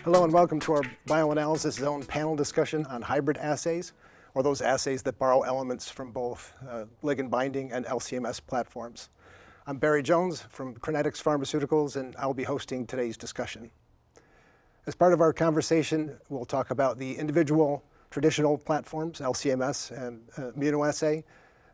Hello and welcome to our Bioanalysis Zone panel discussion on hybrid assays, or those assays that borrow elements from both ligand binding and LCMS platforms. I'm Barry Jones from Crinetics Pharmaceuticals, and I'll be hosting today's discussion. As part of our conversation, we'll talk about the individual traditional platforms, LCMS and immunoassay,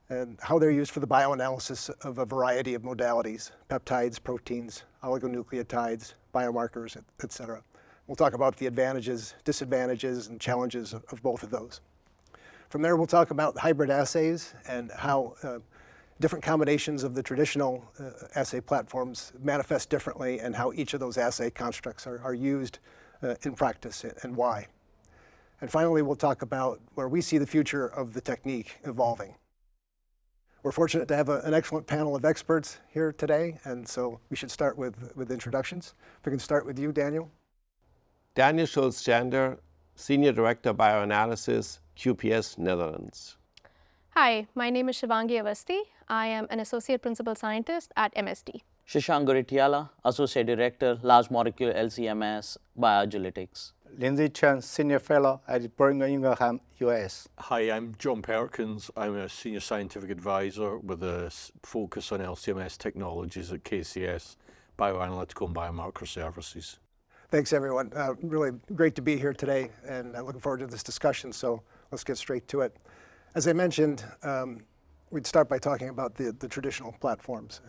and how they're used for the bioanalysis of a variety of modalities: peptides, proteins, oligonucleotides, biomarkers, et cetera. We'll talk about the advantages, disadvantages, and challenges of both of those. From there, we'll talk about hybrid assays and how different combinations of the traditional assay platforms manifest differently, and how each of those assay constructs are used in practice and why. And finally, we'll talk about where we see the future of the technique evolving. We're fortunate to have an excellent panel of experts here today, and so we should start with introductions. If we can start with you, Daniel. Daniel Schulz-Jander, Senior Director Bioanalysis, QPS, Netherlands. Hi, my name is Shivangi Avasti. I am an Associate Principal Scientist at MSD. Shashank Goritiala, Associate Director, Large Molecule LCMS, Bioagilitics. Lindsay Chen, Senior Fellow at Brigham Ingham, US. Hi, I'm John Perkins. I'm a Senior Scientific Advisor with a focus on LCMS technologies at KCS, Bioanalytical and Biomarker Services. Thanks, everyone. Really great to be here today, and I'm looking forward to this discussion, so let's get straight to it. As I mentioned, we'd start by talking about the traditional platforms.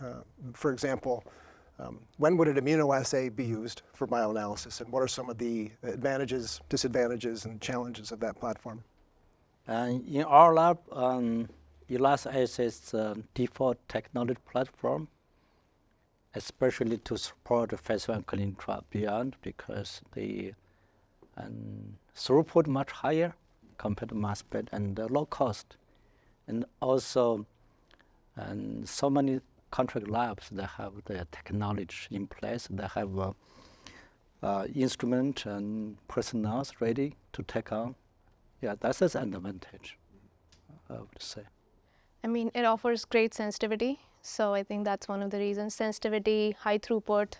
For example, when would an immunoassay be used for bioanalysis, and what are some of the advantages, disadvantages, and challenges of that platform? In our lab, ELISA is the default technology platform, especially to support the phase 1 clinical trial beyond, because the throughput much higher compared to mass spec and low cost. And also, so many contract labs that have the technology in place, they have instrument and personnel ready to take on. Yeah, that's an advantage, I would say. I mean, it offers great sensitivity, so I think that's one of the reasons. Sensitivity, high throughput,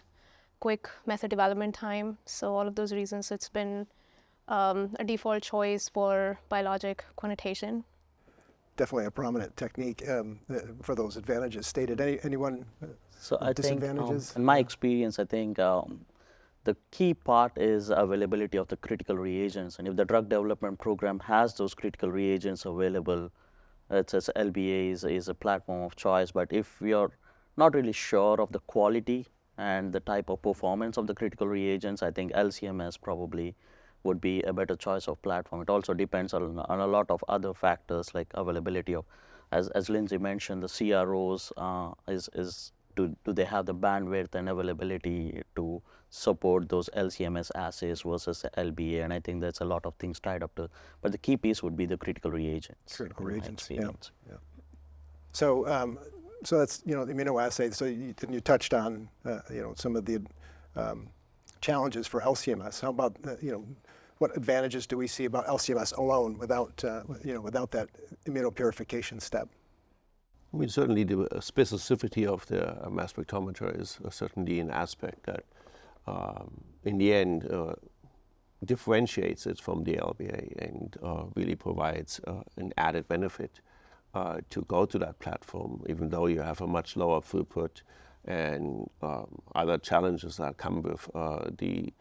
quick method development time. So all of those reasons, it's been a default choice for biologic quantitation. Definitely a prominent technique for those advantages stated. Anyone So I think, disadvantages? in my experience, I think the key part is availability of the critical reagents. And if the drug development program has those critical reagents available, it says LBA is a platform of choice. But if we are not really sure of the quality and the type of performance of the critical reagents, I think LCMS probably would be a better choice of platform. It also depends on a lot of other factors like availability of, as Lindsay mentioned, the CROs do they have the bandwidth and availability to support those LCMS assays versus LBA, and I think there's a lot of things tied up to, but the key piece would be the critical reagents. Critical reagents, yeah. So that's, the immunoassay. So you touched on, some of the challenges for LCMS. How about, what advantages do we see about LCMS alone without that immunopurification step? I mean, certainly the specificity of the mass spectrometer is certainly an aspect that, in the end, differentiates it from the LBA and really provides an added benefit to go to that platform, even though you have a much lower throughput and other challenges that come with the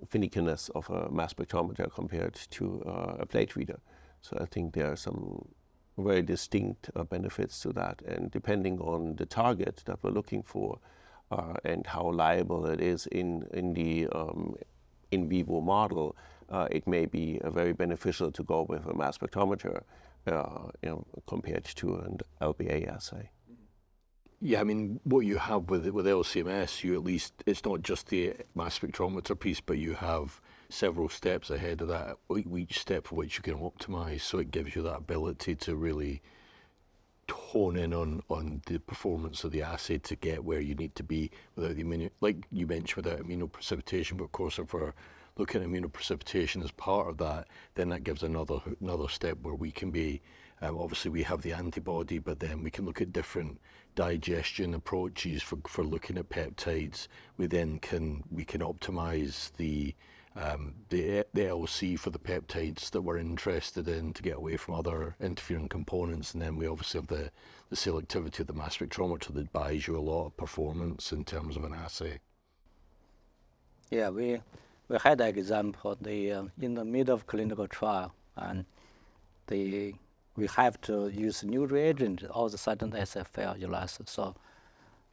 finickiness of a mass spectrometer compared to a plate reader. So I think there are some very distinct benefits to that, and depending on the target that we're looking for and how liable it is in the in vivo model, it may be very beneficial to go with a mass spectrometer compared to an LBA assay. Yeah, I mean, what you have with LCMS, you at least, it's not just the mass spectrometer piece, but you have several steps ahead of that, each step for which you can optimize. So it gives you that ability to really hone in on the performance of the assay to get where you need to be without the like you mentioned, without immunoprecipitation, but of course for look at immunoprecipitation as part of that, then that gives another step where we can be, obviously we have the antibody, but then we can look at different digestion approaches for looking at peptides. We can optimize the LC for the peptides that we're interested in to get away from other interfering components, and then we obviously have the selectivity of the mass spectrometer that buys you a lot of performance in terms of an assay. Yeah, we had an example in the middle of clinical trial, and we have to use new reagent. All of a sudden, the assay failed, so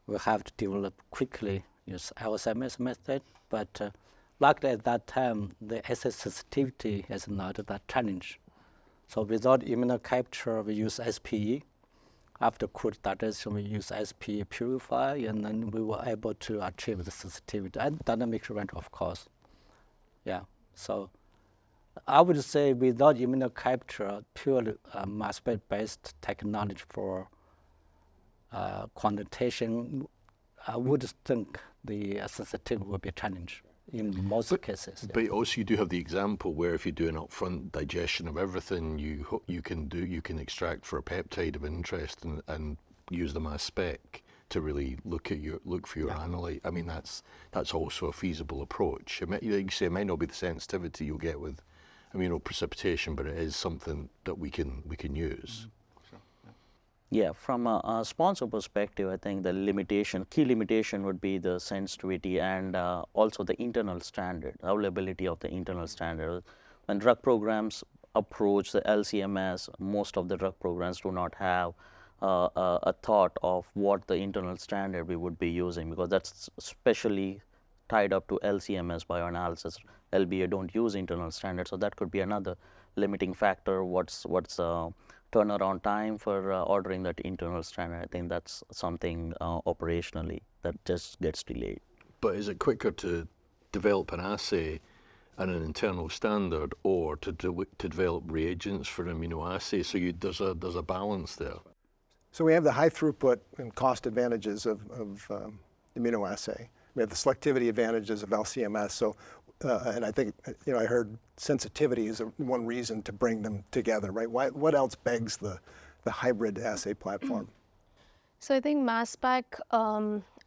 we have to develop quickly, use LCMS method. But luckily at that time, the assay sensitivity is not that challenge. So without immunocapture, we use SPE. After crude digestion, we use SPE purify, and then we were able to achieve the sensitivity and dynamic range, of course. Yeah, so I would say without immunocapture, purely mass spec-based technology for quantitation, I would think the sensitivity would be a challenge in most cases. But also you do have the example where if you do an upfront digestion of everything, you can extract for a peptide of interest and use the mass spec to really look for your analyte. I mean, that's also a feasible approach. Like you say, it might not be the sensitivity you'll get with immunoprecipitation, but it is something that we can use. Yeah, from a sponsor perspective, I think the key limitation would be the sensitivity and also the internal standard, availability of the internal standard. When drug programs approach the LCMS, most of the drug programs do not have a thought of what the internal standard we would be using, because that's especially tied up to LCMS bioanalysis. LBA don't use internal standards, so that could be another limiting factor. What's turnaround time for ordering that internal standard? I think that's something operationally that just gets delayed. But is it quicker to develop an assay and an internal standard, or to develop reagents for an immunoassay? So there's a balance there. So we have the high throughput and cost advantages of immunoassay. We have the selectivity advantages of LCMS. So, and I think I heard sensitivity is one reason to bring them together, right? What else begs the hybrid assay platform? So I think mass spec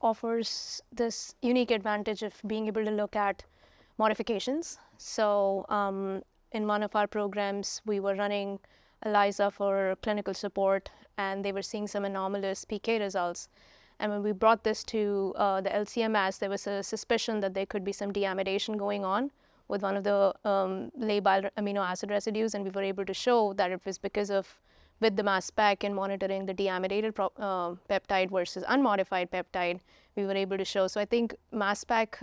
offers this unique advantage of being able to look at modifications. So in one of our programs, we were running ELISA for clinical support, and they were seeing some anomalous PK results. And when we brought this to the LCMS, there was a suspicion that there could be some deamidation going on with one of the labile amino acid residues, and we were able to show that it was because of, with the mass spec and monitoring the deamidated peptide versus unmodified peptide, we were able to show. So I think mass spec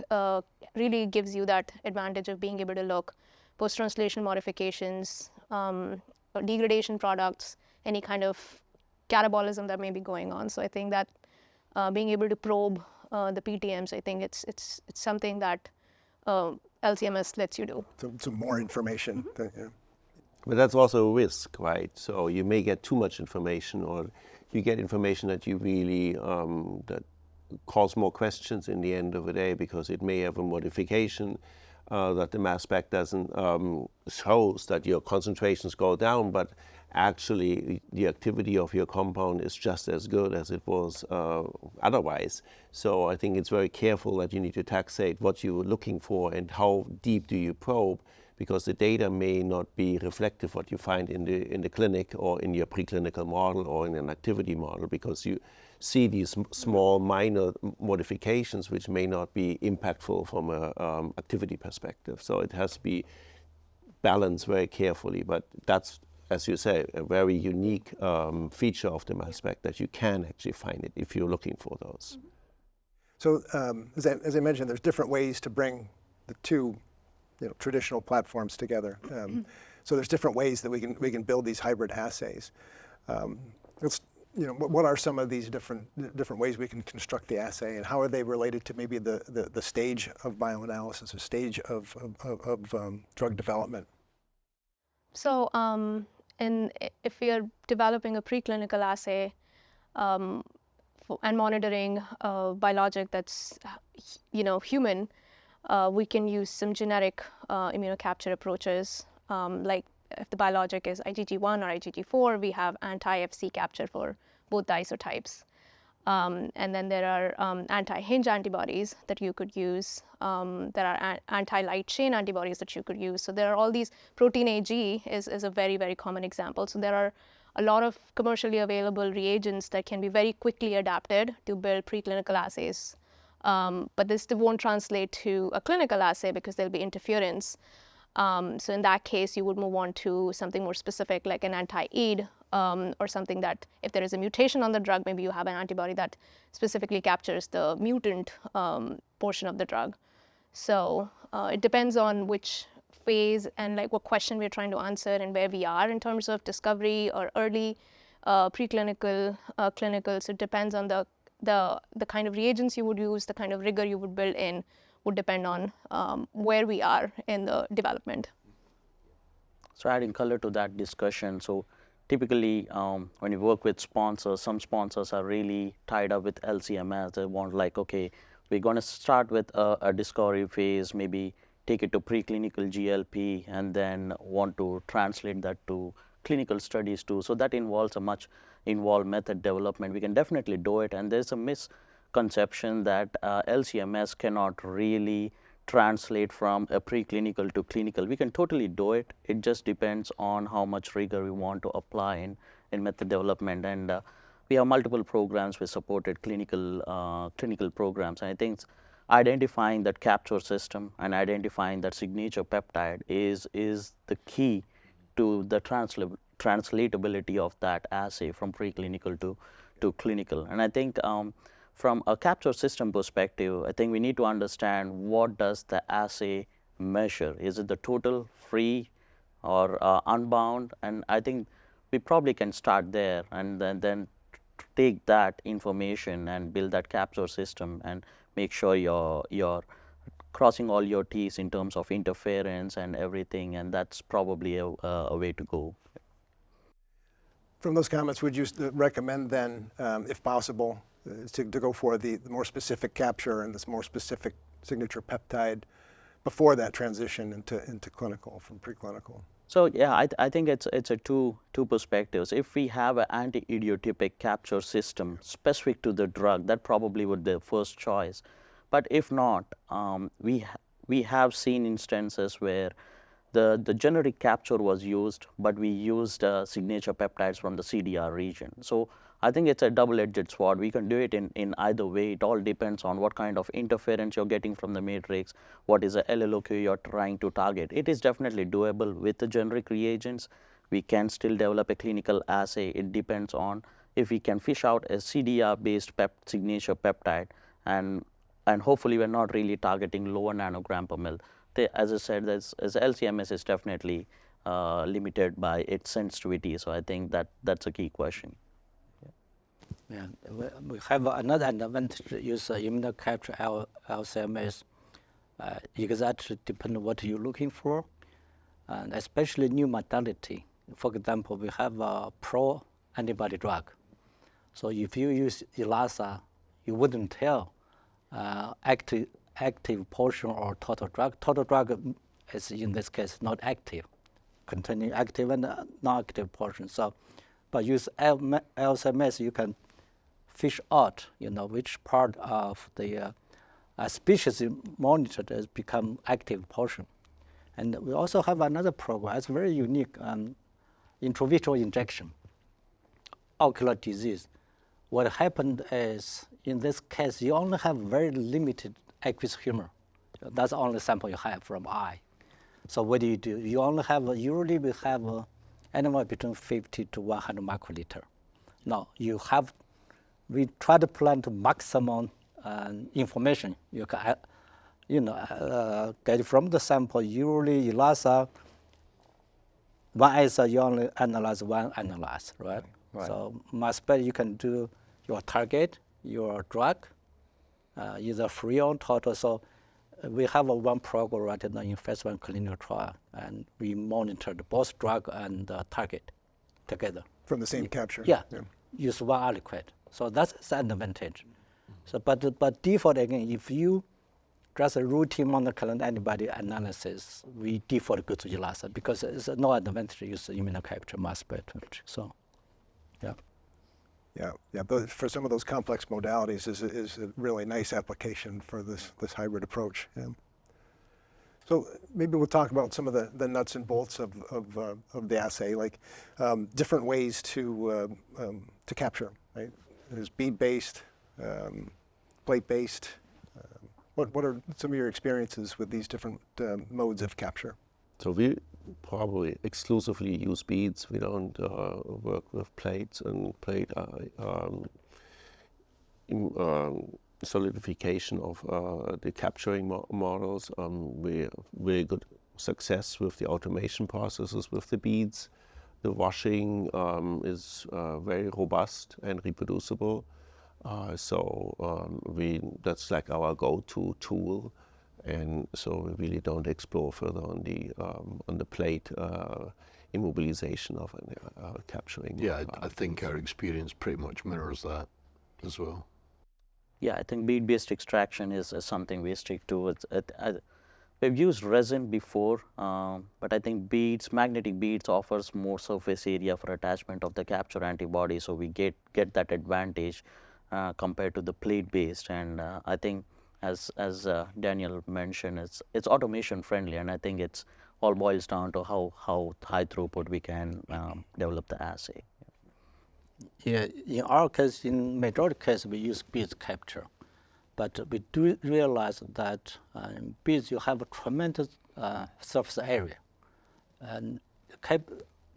really gives you that advantage of being able to look post-translation modifications, degradation products, any kind of catabolism that may be going on. So I think that being able to probe the PTMs, I think it's something that LCMS lets you do. So more information. Mm-hmm. But that's also a risk, right? So you may get too much information, or you get information that you really, that cause more questions in the end of the day, because it may have a modification that the mass spec doesn't shows that your concentrations go down, but actually the activity of your compound is just as good as it was otherwise. So I think it's very careful that you need to taxate what you're looking for and how deep do you probe, because the data may not be reflective what you find in the clinic or in your preclinical model or in an activity model, because you see these small minor modifications which may not be impactful from an activity perspective. So it has to be balanced very carefully, but that's, as you say, a very unique feature of the mass spec, that you can actually find it if you're looking for those. So as I mentioned, there's different ways to bring the two traditional platforms together. So there's different ways that we can build these hybrid assays. What are some of these different ways we can construct the assay, and how are they related to maybe the stage of bioanalysis, or stage of drug development? So if we are developing a preclinical assay and monitoring a biologic that's human, we can use some generic immunocapture approaches. Like if the biologic is IgG1 or IgG4, we have anti-Fc capture for both the isotypes. And then there are anti-hinge antibodies that you could use. There are anti-light chain antibodies that you could use. So there are all these. Protein AG is a very, very common example. So there are a lot of commercially available reagents that can be very quickly adapted to build preclinical assays. But this won't translate to a clinical assay because there'll be interference. So in that case, you would move on to something more specific like an anti-EAD, or something that if there is a mutation on the drug, maybe you have an antibody that specifically captures the mutant portion of the drug. So it depends on which phase and like what question we're trying to answer and where we are in terms of discovery or early preclinical, clinical. So it depends on the kind of reagents you would use, the kind of rigor you would build in would depend on where we are in the development. So adding color to that discussion, so typically when you work with sponsors, some sponsors are really tied up with LCMS. They want like, okay, we're going to start with a discovery phase, maybe take it to preclinical GLP, and then want to translate that to clinical studies too. So that involves a much involved method development. We can definitely do it, and there's a misconception that LCMS cannot really translate from a preclinical to clinical. We can totally do it. It just depends on how much rigor we want to apply in method development. And we have multiple programs with supported clinical programs. And I think identifying that capture system and identifying that signature peptide is the key to the translatability of that assay from preclinical to clinical. And I think from a capture system perspective, I think we need to understand what does the assay measure. Is it the total, free, or unbound? And I think we probably can start there and then take that information and build that capture system and make sure you're crossing all your T's in terms of interference and everything, and that's probably a way to go. From those comments, would you recommend then, if possible, to go for the more specific capture and this more specific signature peptide before that transition into clinical from preclinical? So yeah, I think it's a two perspectives. If we have an anti-idiotypic capture system specific to the drug, that probably would be the first choice. But if not, we have seen instances where the generic capture was used, but we used signature peptides from the CDR region. So I think it's a double-edged sword. We can do it in either way. It all depends on what kind of interference you're getting from the matrix, what is the LLOQ you're trying to target. It is definitely doable with the generic reagents. We can still develop a clinical assay. It depends on if we can fish out a CDR-based signature peptide, and hopefully we're not really targeting lower nanogram per mil. As I said, as LCMS is definitely limited by its sensitivity. So I think that's a key question. Yeah, we have another advantage to use immunocapture LCMS. Exactly depends on what you're looking for, and especially new modality. For example, we have a pro-antibody drug. So if you use ELISA, you wouldn't tell active portion or total drug. Total drug is in this case not active, containing active and non-active portion. So, but use LCMS, you can fish out, which part of the species monitored has become active portion. And we also have another program. It's very unique, intravitreal injection, ocular disease. What happened is, in this case, you only have very limited aqueous humor. That's the only sample you have from eye. So what do? You only have, usually we have anywhere between 50 to 100 microliter. Now, we try to plan to maximum information you can, get from the sample. Usually ELISA, one assay you only analyze one analyze, right? So much better you can do your target, your drug, either free or total. So we have one program right now in phase 1 clinical trial, and we monitored both drug and target together. From the same capture? Yeah. Use one aliquot. So that's an advantage. So, but default again, if you just a routine monoclonal antibody analysis, we default go to ELISA because it's no advantage to use immunocapture mass spectrometry. So, yeah. Yeah. But for some of those complex modalities, is a really nice application for this hybrid approach. Yeah. So maybe we'll talk about some of the nuts and bolts of the assay, like different ways to capture. Right? There's bead-based, plate-based. What are some of your experiences with these different modes of capture? So we probably exclusively use beads. We don't work with plates and plate solidification of the capturing models. We have really good success with the automation processes with the beads. The washing is very robust and reproducible. That's like our go-to tool. And so we really don't explore further on the plate immobilization of capturing. Yeah, I think our experience pretty much mirrors that as well. Yeah, I think bead-based extraction is something we stick to. We've used resin before, but I think magnetic beads offers more surface area for attachment of the capture antibody, so we get that advantage compared to the plate-based. And I think, as Daniel mentioned, it's automation friendly, and I think it's all boils down to how high throughput we can develop the assay. Yeah, in our case, in majority case, we use beads capture, but we do realize that in beads you have a tremendous surface area, and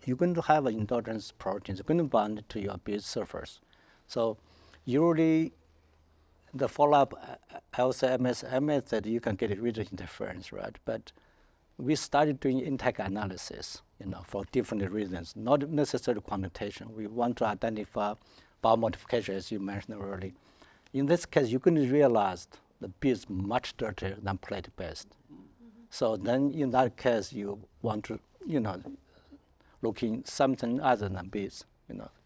you're going to have endogenous proteins going to bind to your bead surface. So usually the follow-up LC-MS method, you can get rid of interference, right? But we started doing intake analysis, for different reasons, not necessarily quantitation. We want to identify biomodification, as you mentioned earlier. In this case, you're going to realize the bead is much dirtier than plate-based. So then in that case, you want to, looking something other than beads,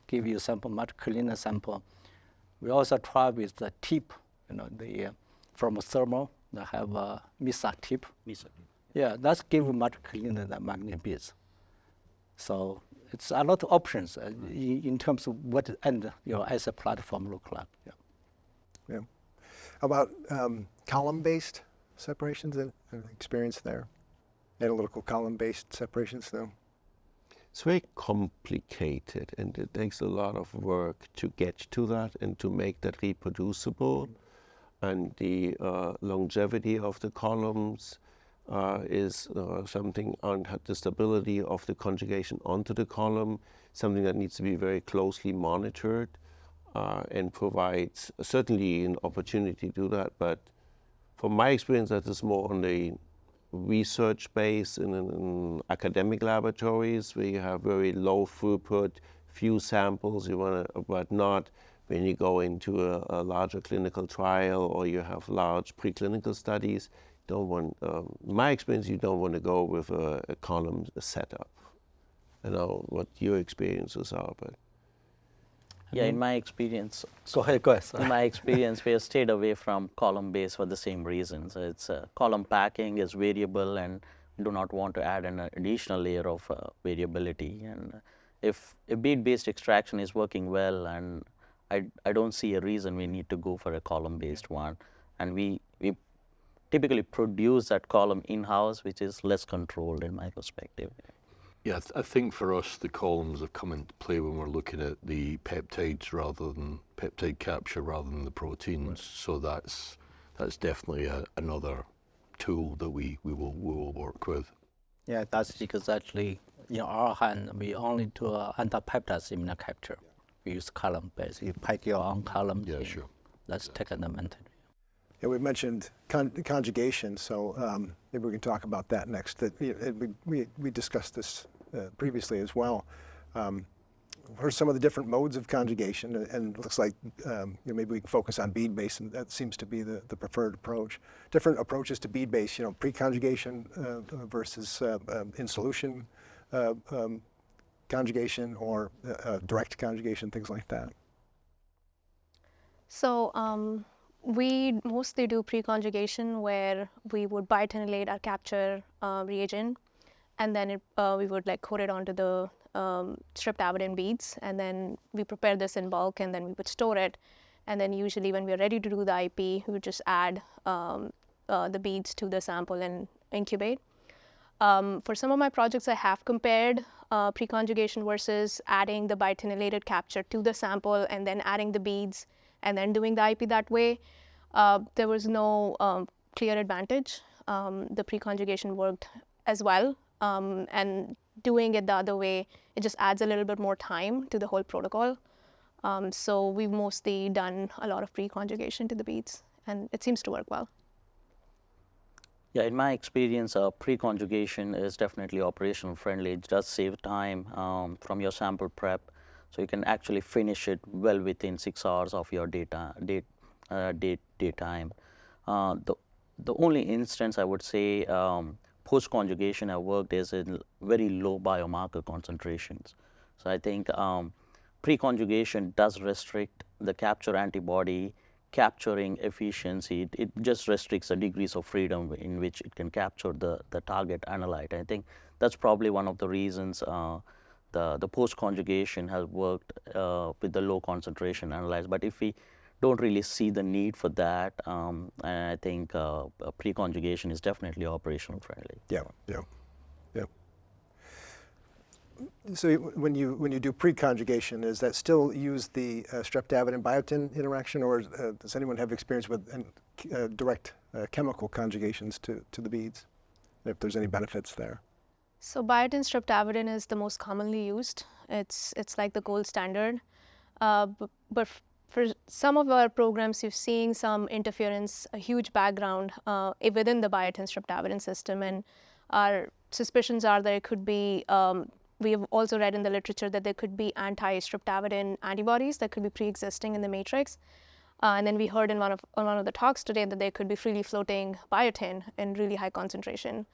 give you sample, much cleaner sample. We also try with the tip, from a thermal, they have a MISA tip. Yeah, that's give much cleaner than magnet beads. So it's a lot of options in terms of what end your assay platform look like. Yeah. How about column-based separations? Any experience there? Analytical column-based separations, though? It's very complicated, and it takes a lot of work to get to that and to make that reproducible. And the longevity of the columns is something, on the stability of the conjugation onto the column, something that needs to be very closely monitored and provides certainly an opportunity to do that. But from my experience, that is more on the research base in academic laboratories where you have very low throughput, few samples, but not when you go into a larger clinical trial or you have large preclinical studies. My experience, you don't want to go with a column setup. I know what your experiences are, but. Yeah, in my experience. Go ahead. In my experience, we have stayed away from column-based for the same reasons. It's column packing is variable, and do not want to add an additional layer of variability. And if a bead-based extraction is working well, and I don't see a reason we need to go for a column-based one. And we typically produce that column in-house, which is less controlled in my perspective. Yeah, I think for us, the columns have come into play when we're looking at the peptides rather than peptide capture rather than the proteins. Right. So that's definitely another tool that we will work with. Yeah, that's because actually in our hand, we only do anti-peptide immunocapture. We use column-based. You pack your own column. Yeah, sure. That's technical. Yeah, we mentioned conjugation, so maybe we can talk about that next. We discussed this previously as well. What are some of the different modes of conjugation? And it looks like maybe we can focus on bead-based, and that seems to be the preferred approach. Different approaches to bead-based, pre-conjugation versus in-solution conjugation or direct conjugation, things like that. So We mostly do pre-conjugation where we would biotinylate our capture reagent, and then we would like coat it onto the stripped avidin beads, and then we prepare this in bulk, and then we would store it. And then usually when we're ready to do the IP, we would just add the beads to the sample and incubate. For some of my projects, I have compared pre-conjugation versus adding the biotinylated capture to the sample and then adding the beads and then doing the IP that way. There was no clear advantage. The pre-conjugation worked as well, and doing it the other way, it just adds a little bit more time to the whole protocol. So we've mostly done a lot of pre-conjugation to the beads, and it seems to work well. Yeah, in my experience, pre-conjugation is definitely operational friendly. It does save time from your sample prep, so you can actually finish it well within 6 hours of your daytime. The only instance I would say post-conjugation I worked is in very low biomarker concentrations. So I think pre-conjugation does restrict the capture antibody capturing efficiency. It just restricts the degrees of freedom in which it can capture the target analyte. I think that's probably one of the reasons the post-conjugation has worked with the low concentration analytes. But if we don't really see the need for that, and I think pre-conjugation is definitely operational friendly. Yeah. So when you do pre-conjugation, is that still use the streptavidin biotin interaction, or does anyone have experience with direct chemical conjugations to the beads, if there's any benefits there? So biotin streptavidin is the most commonly used. It's like the gold standard. But for some of our programs, you're seeing some interference, a huge background within the biotin streptavidin system, and our suspicions are that it could be. We have also read in the literature that there could be anti-streptavidin antibodies that could be pre-existing in the matrix. And then we heard in one of the talks today that there could be freely floating biotin in really high concentration.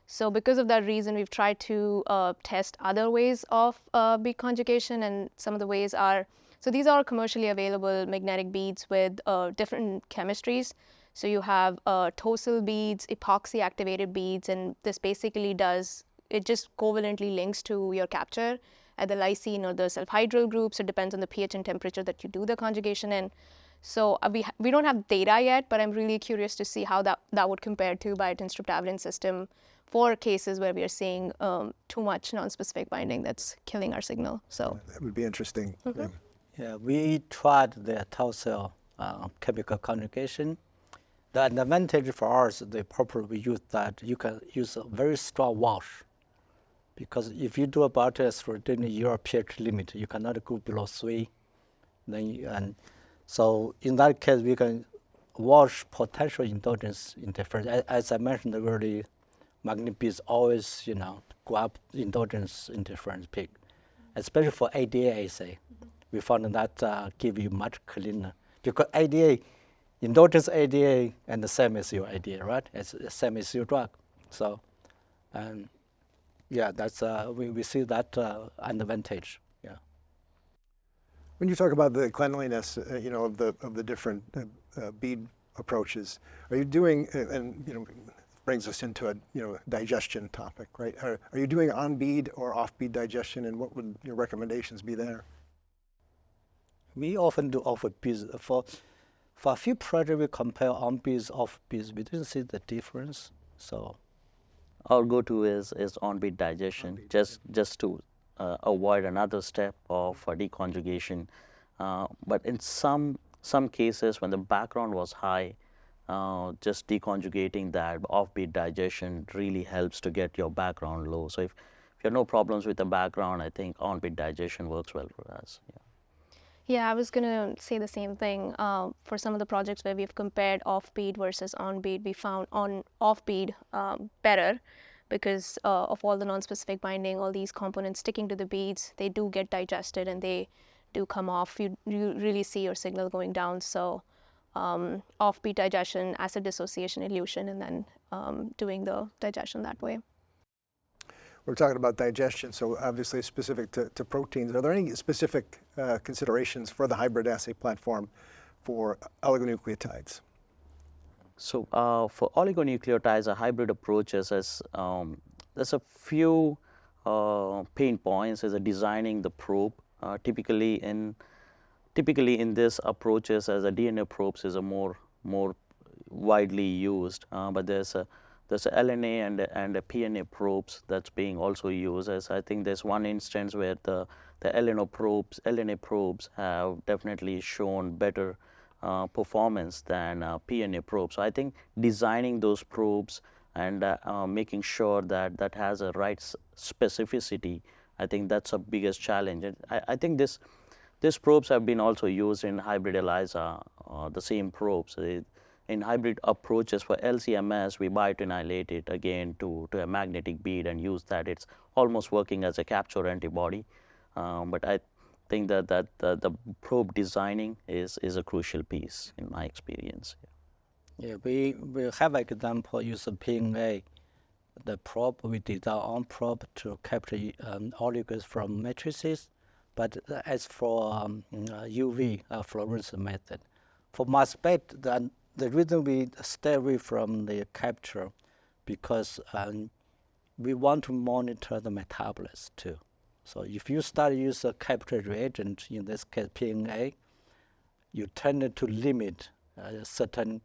So because of that reason, we've tried to test other ways of bead conjugation, and some of the ways are, so these are commercially available magnetic beads with different chemistries. So you have tosyl beads, epoxy activated beads, and this basically it just covalently links to your capture at the lysine or the sulfhydryl groups. It depends on the pH and temperature that you do the conjugation in. So we don't have data yet, but I'm really curious to see how that would compare to biotin streptavidin system for cases where we are seeing too much non-specific binding that's killing our signal. So that would be interesting. Mm-hmm. Yeah, we tried the tosyl chemical conjugation. The advantage for us, the purpose we use that you can use a very strong wash, because if you do a biotest within your pH limit, you cannot go below 3. And so in that case, we can wash potential endogenous interference. As I mentioned earlier, magnetic beads always, go up endogenous interference peak, especially for ADA assay. Mm-hmm. We found that give you much cleaner, because ADA, endogenous ADA, and the same as your ADA, right? It's the same as your drug. So, yeah, that's we see that an advantage. Yeah. When you talk about the cleanliness, of the different bead approaches, are you doing, and brings us into a digestion topic, right? Are you doing on bead or off bead digestion, and what would your recommendations be there? We often do off beads. For a few projects, we compare on beads, off beads. We didn't see the difference, so. Our go-to is on-bead digestion, just to avoid another step of deconjugation. But in some cases, when the background was high, just deconjugating that off-bead digestion really helps to get your background low. So if you have no problems with the background, I think on-bead digestion works well for us. Yeah. Yeah, I was going to say the same thing. For some of the projects where we've compared off-bead versus on-bead, we found off-bead better because of all the non-specific binding, all these components sticking to the beads, they do get digested and they do come off. You really see your signal going down. So off-bead digestion, acid dissociation, elution, and then doing the digestion that way. We're talking about digestion, so obviously specific to proteins. Are there any specific considerations for the hybrid assay platform for oligonucleotides? So for oligonucleotides or hybrid approaches, there's a few pain points as designing the probe. Typically in this approaches, as a DNA probes is a more widely used, but there's a LNA and a PNA probes that's being also used. As I think there's one instance where the LNA probes have definitely shown better performance than PNA probes. So I think designing those probes and making sure that has a right specificity, I think that's a biggest challenge. And I think these probes have been also used in hybrid ELISA, the same probes. In hybrid approaches for LCMS, we biotinylate it again to a magnetic bead and use that. It's almost working as a capture antibody. But I think that the probe designing is a crucial piece in my experience. Yeah, we have example use PNA, the probe we design on probe to capture oligos from matrices. But as for UV fluorescence method, for mass spec, the reason we stay away from the capture because we want to monitor the metabolism too. So if you start use a capture reagent, in this case PNA, you tend to limit a certain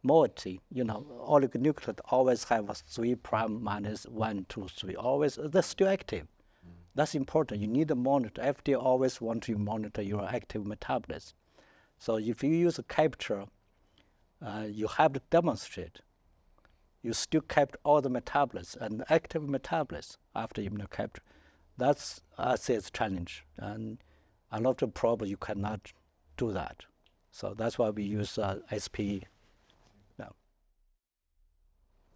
moiety. You know, oligonucleotide always have a 3' minus 1, 2, 3. Always, they're still active. That's important. You need to monitor. FDA always want to monitor your active metabolism. So if you use a capture, you have to demonstrate. You still capture all the metabolism and active metabolism after immunocapture. That's Assays challenge, and a lot of probes you cannot do that. So that's why we use SPE now.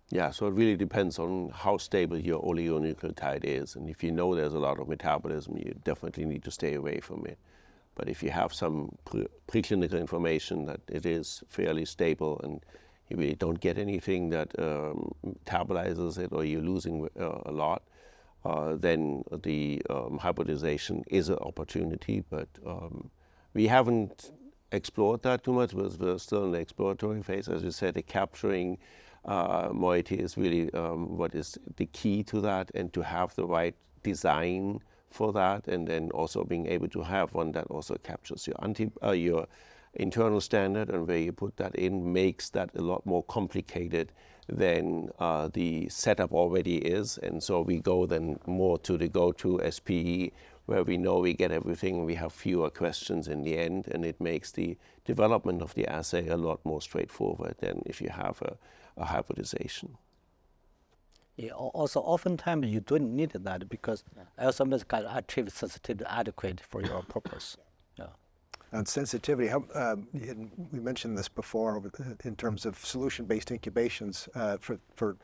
Yeah, so it really depends on how stable your oligonucleotide is, and if you know there's a lot of metabolism, you definitely need to stay away from it. But if you have some preclinical information that it is fairly stable and you really don't get anything that metabolizes it or you're losing a lot, then the hybridization is an opportunity, but we haven't explored that too much. We're still in the exploratory phase. As you said, the capturing moiety is really what is the key to that, and to have the right design for that, and then also being able to have one that also captures your internal standard, and where you put that in makes that a lot more complicated than the setup already is. And so we go then more to the go-to SPE, where we know we get everything, we have fewer questions in the end, and it makes the development of the assay a lot more straightforward than if you have a hybridization. Yeah, also oftentimes you don't need that because LCMS can achieve sensitivity adequate for your purpose. Yeah. On sensitivity, we mentioned this before in terms of solution-based incubations for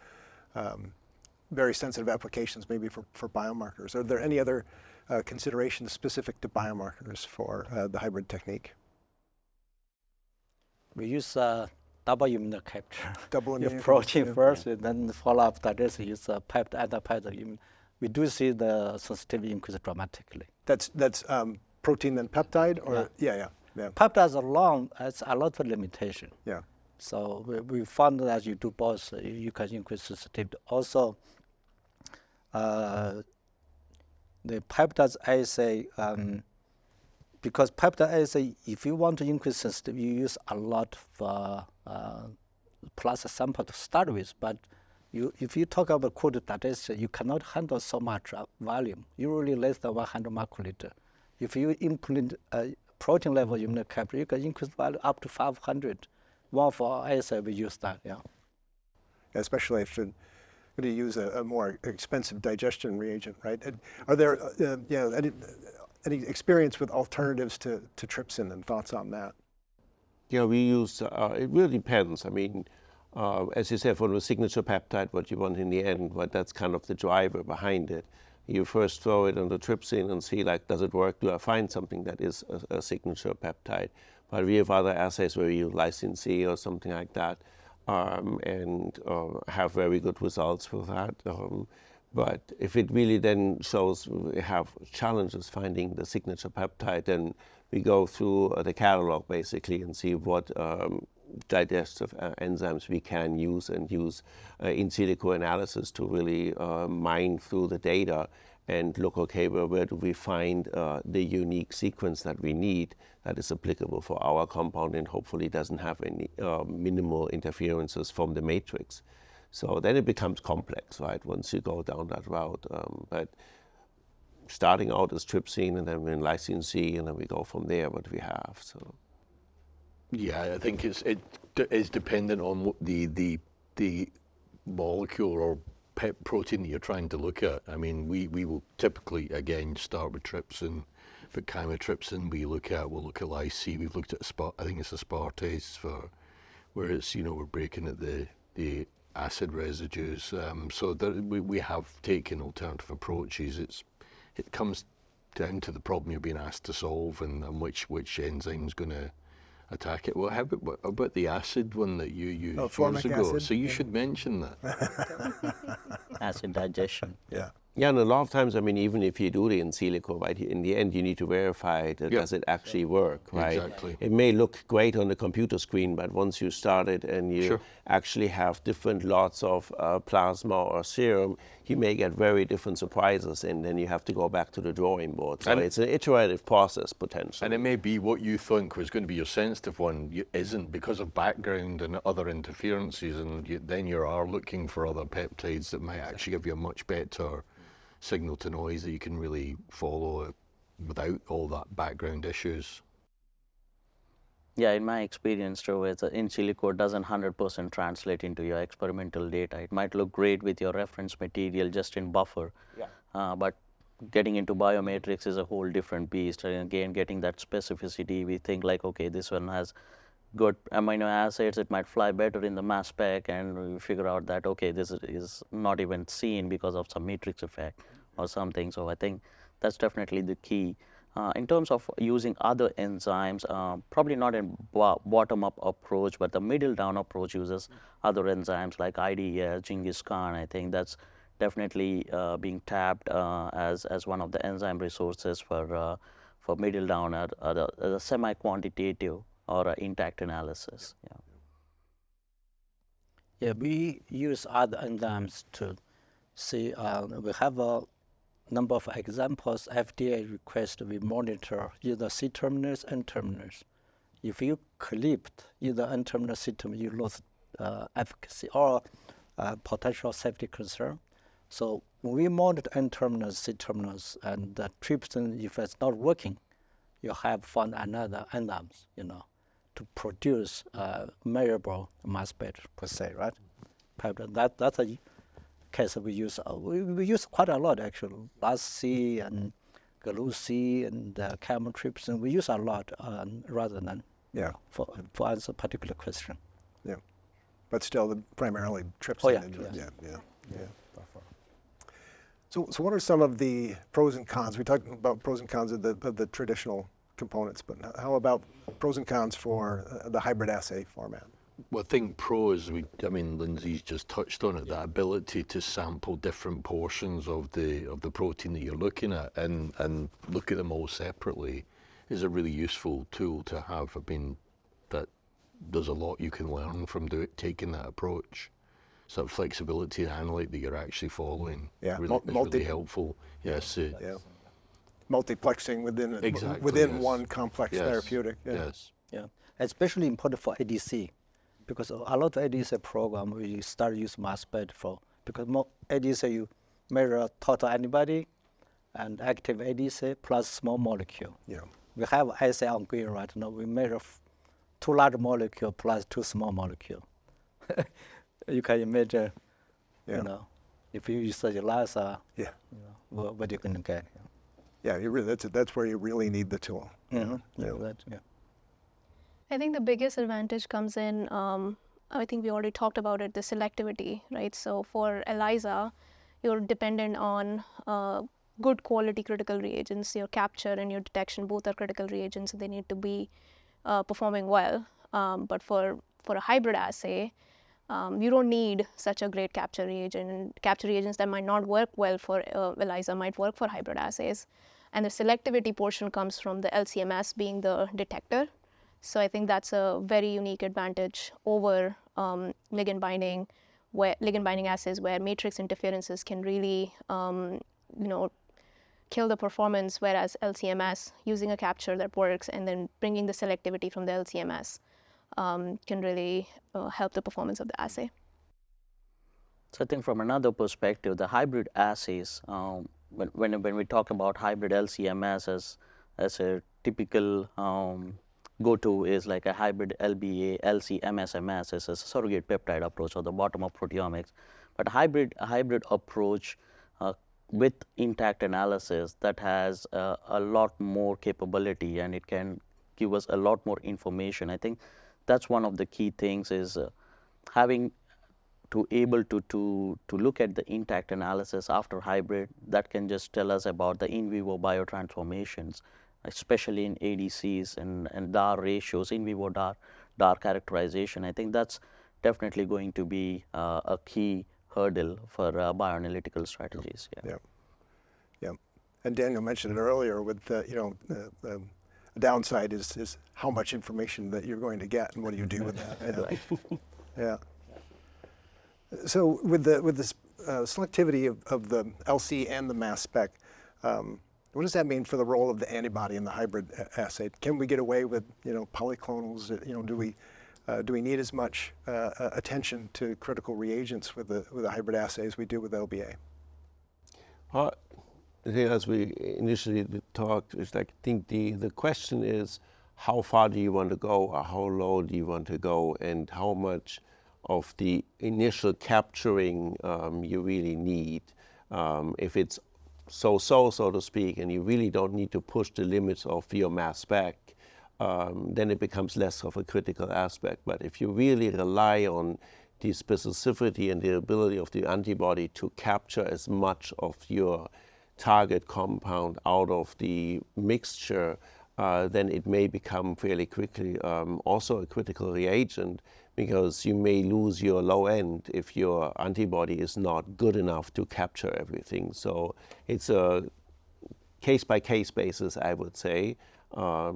very sensitive applications, maybe for biomarkers. Are there any other considerations specific to biomarkers for the hybrid technique? We use double immunocapture. Double Your immunocapture, protein yeah. first, and then follow up that is use anti-peptide. We do see the sensitivity increase dramatically. That's protein then peptide, or yeah. Peptides alone has a lot of limitation. Yeah. So we found that you do both, you can increase sensitivity. Also, the peptides assay, because peptide assay, if you want to increase sensitivity, you use a lot of plus sample to start with. But if you talk about cold digestion, you cannot handle so much volume, usually less than 100 microliter. If you implement protein level immunocapture, you can increase value up to 500. One for assay, we use that, yeah. Especially if you're going to use a more expensive digestion reagent, right? Are there any experience with alternatives to trypsin, and thoughts on that? Yeah, we use, it really depends. I mean, as you said, for the signature peptide, what you want in the end, but that's kind of the driver behind it. You first throw it on the trypsin and see, like, does it work? Do I find something that is a signature peptide? But we have other assays where we use lysine C or something like that, and have very good results with that. But if it really then shows we have challenges finding the signature peptide, then we go through the catalog basically and see what digestive enzymes we can use, and use in silico analysis to really mine through the data and look, okay, where do we find the unique sequence that we need that is applicable for our compound and hopefully doesn't have any minimal interferences from the matrix. So then it becomes complex, right, once you go down that route. But starting out as trypsin, and then we're in lysine C, and then we go from there what we have. So. Yeah, I think it is dependent on what the molecule or protein that you're trying to look at. I mean, we will typically, again, start with trypsin, but chymotrypsin we'll look at lysine. We've looked at I think it's aspartase for where it's, we're breaking at the acid residues. So we have taken alternative approaches. It comes down to the problem you're being asked to solve, and which enzyme's going to attack it. Well, how about the acid one that you used years ago? Acid? So you should mention that. Acid digestion. Yeah. Yeah, and a lot of times, I mean, even if you do the in silico, right, in the end, you need to verify that does it actually work, right? Exactly. It may look great on the computer screen, but once you start it and you actually have different lots of plasma or serum, you may get very different surprises, and then you have to go back to the drawing board. So it's an iterative process, potentially. And it may be what you think was going to be your sensitive one isn't, because of background and other interferences, and then you are looking for other peptides that might actually give you a much better signal to noise that you can really follow without all that background issues. Yeah, in my experience, too, in silico doesn't 100% translate into your experimental data. It might look great with your reference material just in buffer, but getting into biometrics is a whole different beast. And again, getting that specificity, we think like, okay, this one has good amino acids, it might fly better in the mass spec, and we figure out that, okay, this is not even seen because of some matrix effect or something. So I think that's definitely the key. In terms of using other enzymes, probably not a bottom-up approach, but the middle-down approach uses other enzymes like IDES, Genghis Khan. I think that's definitely being tapped as one of the enzyme resources for middle-down as a semi-quantitative or intact analysis. Yeah, we use other enzymes to see. We have a number of examples. FDA requests we monitor either C-terminus and N-terminus. If you clipped either N-terminus, C-terminus, you lose efficacy or potential safety concern. So when we monitor N-terminus, C-terminus, and the trypsin, if it's not working, you have found another enzymes, to produce measurable mass spec per se, right? That's a case we use. We use quite a lot actually. LAS-C and GLU-C and chymotrypsin. We use a lot rather than for answer a particular question. Yeah, but still primarily trypsin. Oh yeah, yeah. So what are some of the pros and cons? We talked about pros and cons of the traditional components, but how about pros and cons for the hybrid assay format? Well, I think pros, Lindsay's just touched on it, that ability to sample different portions of the protein that you're looking at and look at them all separately is a really useful tool to have. That there's a lot you can learn from taking that approach. So that flexibility and analyte that you're actually following is really helpful. Yes. Multiplexing within one complex therapeutic. Yeah, especially important for ADC, because a lot of ADC program we start use mass spec for, because more ADC you measure total antibody and active ADC plus small molecule. Yeah, we have assay ongoing right now. We measure 2 large molecule plus 2 small molecule. You can imagine, if you use such a LASA, what you're gonna get. Yeah, that's where you really need the tool. I think the biggest advantage comes in, I think we already talked about it, the selectivity, right? So for ELISA, you're dependent on good quality critical reagents. Your capture and your detection both are critical reagents, so they need to be performing well. But for a hybrid assay, you don't need such a great capture reagent. And capture reagents that might not work well for ELISA might work for hybrid assays. and the selectivity portion comes from the LCMS being the detector. So I think that's a very unique advantage over ligand binding assays where matrix interferences can really kill the performance, whereas LCMS, using a capture that works and then bringing the selectivity from the LCMS can really help the performance of the assay. So I think from another perspective, the hybrid assays, when we talk about hybrid LCMS as a typical go-to is like a hybrid LBA, LC-MS-MS as a surrogate peptide approach or the bottom-up proteomics. But a hybrid approach with intact analysis that has a lot more capability and it can give us a lot more information. I think that's one of the key things is having to able to look at the intact analysis after hybrid that can just tell us about the in vivo biotransformations, especially in ADCs and DAR ratios, in vivo DAR characterization. I think that's definitely going to be a key hurdle for bioanalytical strategies. Yeah. And Daniel mentioned it earlier with the downside is how much information that you're going to get and what do you do with that. Yeah. So with this selectivity of the LC and the mass spec, what does that mean for the role of the antibody in the hybrid assay? Can we get away with polyclonals? Do we need as much attention to critical reagents with the hybrid assay as we do with LBA? I think as we initially talked, it's like I think the question is how far do you want to go or how low do you want to go and how much of the initial capturing you really need. If it's so to speak, and you really don't need to push the limits of your mass spec, then it becomes less of a critical aspect. But if you really rely on the specificity and the ability of the antibody to capture as much of your target compound out of the mixture, then it may become fairly quickly also a critical reagent, because you may lose your low end if your antibody is not good enough to capture everything. So it's a case-by-case basis, I would say.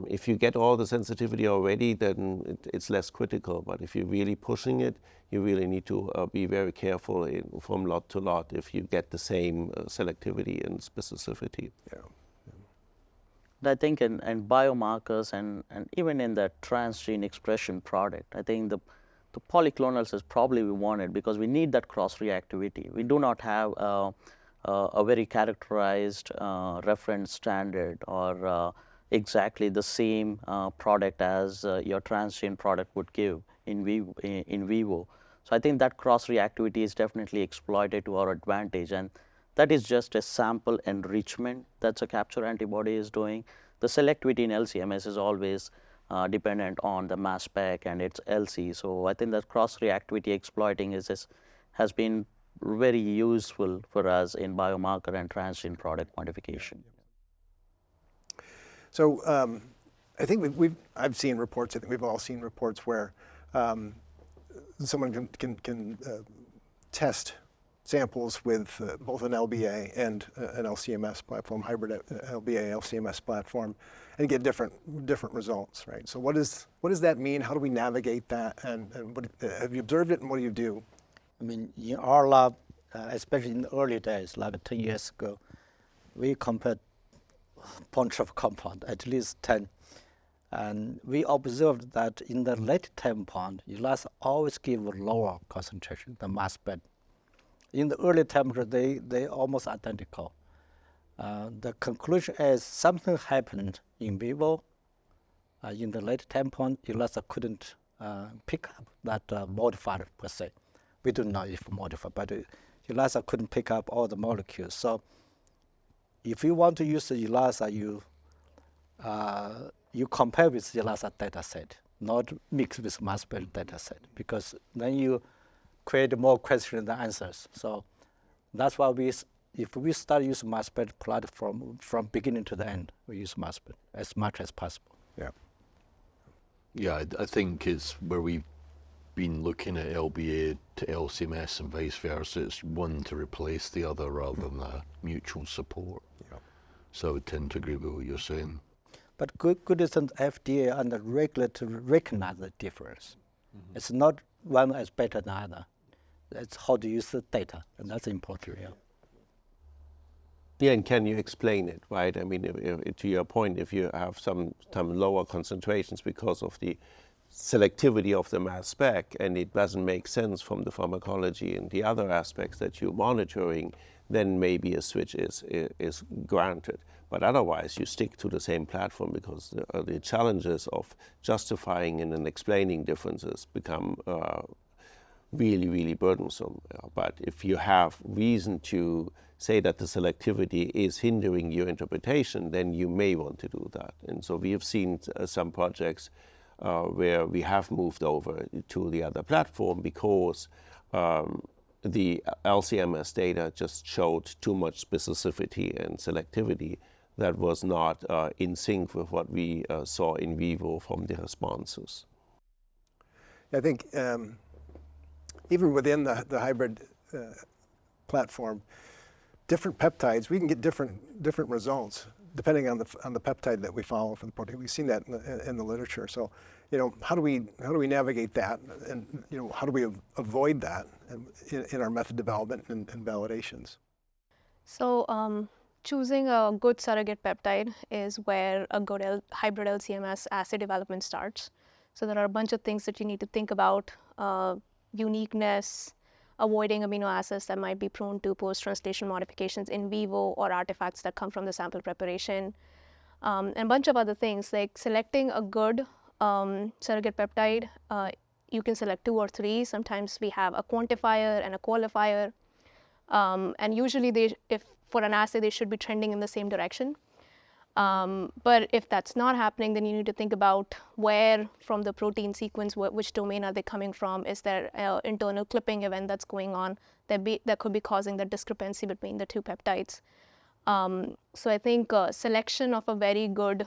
If you get all the sensitivity already, then it's less critical. But if you're really pushing it, you really need to be very careful from lot to lot if you get the same selectivity and specificity. Yeah. I think in biomarkers and even in the transgene expression product, I think the polyclonals is probably we wanted because we need that cross-reactivity. We do not have a very characterized reference standard or exactly the same product as your transgene product would give in vivo. So I think that cross-reactivity is definitely exploited to our advantage, and that is just a sample enrichment that a capture antibody is doing. The selectivity in LCMS is always dependent on the mass spec and its LC. So I think that cross-reactivity exploiting has been very useful for us in biomarker and transgene product quantification. So I think I've seen reports. I think we've all seen reports where someone can test samples with both an LBA and an LCMS platform, hybrid LBA LCMS platform, and get different results, right? So what does that mean? How do we navigate that? And what, have you observed it, and what do you do? I mean, in our lab, especially in the early days, like 10 years ago, we compared a bunch of compounds, at least 10. And we observed that in the late compound, ELISA always give a lower concentration than mass spec. In the early temperature, they almost identical. The conclusion is something happened in vivo. In the late compound, ELISA couldn't pick up that modifier per se. We don't know if modified, but ELISA couldn't pick up all the molecules. So if you want to use the ELISA, you compare with ELISA data set, not mix with mass spec data set, because then you create more questions than answers. So that's why if we start using mass spec platform from beginning to the end, we use mass spec as much as possible. Yeah. Yeah, I think it's where we've been looking at LBA to LCMS and vice versa. It's one to replace the other rather than a mutual support. Yeah. So I would tend to agree with what you're saying. But good isn't FDA and the regulatory recognize the difference. It's not one is better than other. It's how to use the data, and that's important. Yeah. Yeah, and can you explain it, right? I mean, to your point, if you have some lower concentrations because of the selectivity of the mass spec, and it doesn't make sense from the pharmacology and the other aspects that you're monitoring, then maybe a switch is granted. But otherwise, you stick to the same platform because the challenges of justifying and explaining differences become really, really burdensome. But if you have reason to say that the selectivity is hindering your interpretation, then you may want to do that. And so we have seen some projects where we have moved over to the other platform because the LCMS data just showed too much specificity and selectivity that was not in sync with what we saw in vivo from the responses. I think even within the hybrid platform, different peptides, we can get different results depending on the peptide that we follow for the protein. We've seen that in the literature. So, how do we navigate that, and how do we avoid that in our method development and validations? So choosing a good surrogate peptide is where a good hybrid LCMS assay development starts. So there are a bunch of things that you need to think about: uniqueness, avoiding amino acids that might be prone to post-translation modifications in vivo, or artifacts that come from the sample preparation, and a bunch of other things like selecting a good surrogate peptide. You can select 2 or 3. Sometimes we have a quantifier and a qualifier, and usually if for an assay, they should be trending in the same direction. But if that's not happening, then you need to think about where from the protein sequence, which domain are they coming from? Is there an internal clipping event that's going on that could be causing the discrepancy between the 2 peptides? So I think selection of a very good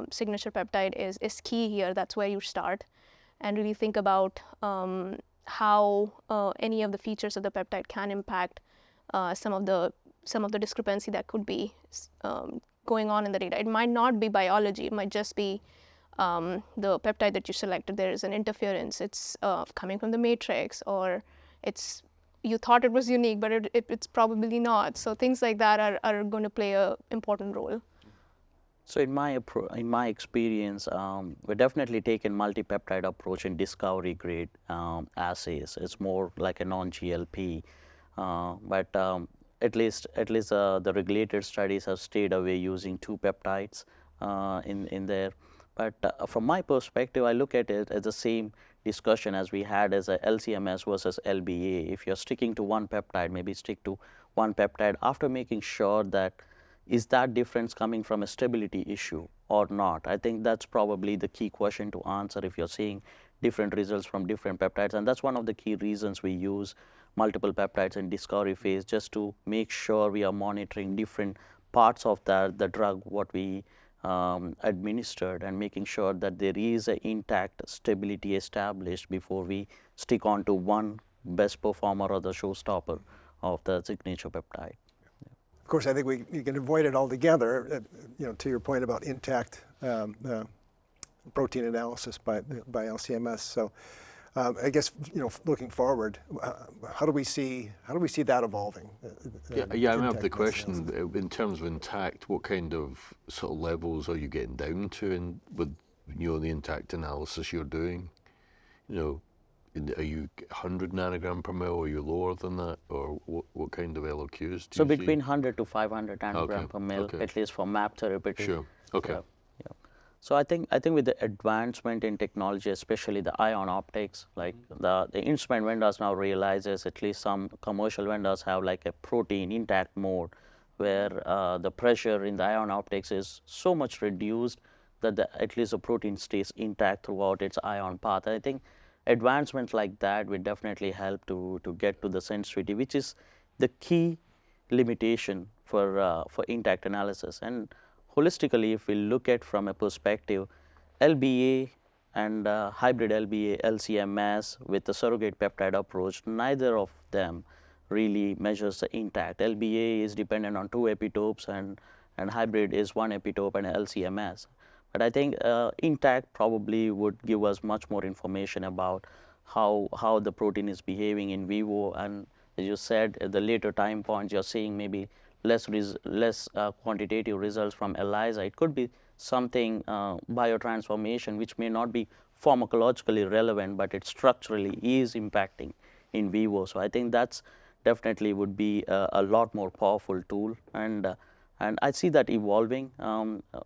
signature peptide is key here. That's where you start, and really think about how any of the features of the peptide can impact some of the discrepancy that could be going on in the data. It might not be biology. It might just be the peptide that you selected. There is an interference. It's coming from the matrix, or you thought it was unique, but it's probably not. So things like that are going to play an important role. So in my experience, we're definitely taking multi-peptide approach in discovery grade assays. It's more like a non-GLP, but at least the regulated studies have stayed away using 2 peptides in there. But from my perspective, I look at it as the same discussion as we had as a LCMS versus LBA. If you're sticking to one peptide, maybe stick to one peptide after making sure that is that difference coming from a stability issue or not. I think that's probably the key question to answer if you're seeing different results from different peptides. And that's one of the key reasons we use multiple peptides in discovery phase, just to make sure we are monitoring different parts of the drug, what we administered, and making sure that there is an intact stability established before we stick on to one best performer or the showstopper of the signature peptide. Of course, I think you can avoid it altogether. To your point about intact protein analysis by LCMS. So I guess looking forward, how do we see that evolving? I have the question in terms of intact. What kind of sort of levels are you getting down to with the intact analysis you're doing? Are you 100 nanogram per mil? Are you lower than that, or what kind of LOQs do you see? So between 100 to 500 nanogram per mil, at least for MAP therapeutic. Sure. Okay. Yeah. So I think with the advancement in technology, especially the ion optics, like the instrument vendors now realizes, at least some commercial vendors have like a protein intact mode, where the pressure in the ion optics is so much reduced that at least the protein stays intact throughout its ion path. I think advancements like that will definitely help to get to the sensitivity, which is the key limitation for intact analysis. And holistically, if we look at from a perspective, LBA and hybrid LBA, LCMS with the surrogate peptide approach, neither of them really measures the intact. LBA is dependent on 2 epitopes, and and hybrid is one epitope and LCMS. But I think intact probably would give us much more information about how the protein is behaving in vivo, and as you said, at the later time points, you're seeing maybe less quantitative results from ELISA. It could be something biotransformation which may not be pharmacologically relevant, but it structurally is impacting in vivo. So I think that's definitely would be a lot more powerful tool, and I see that evolving.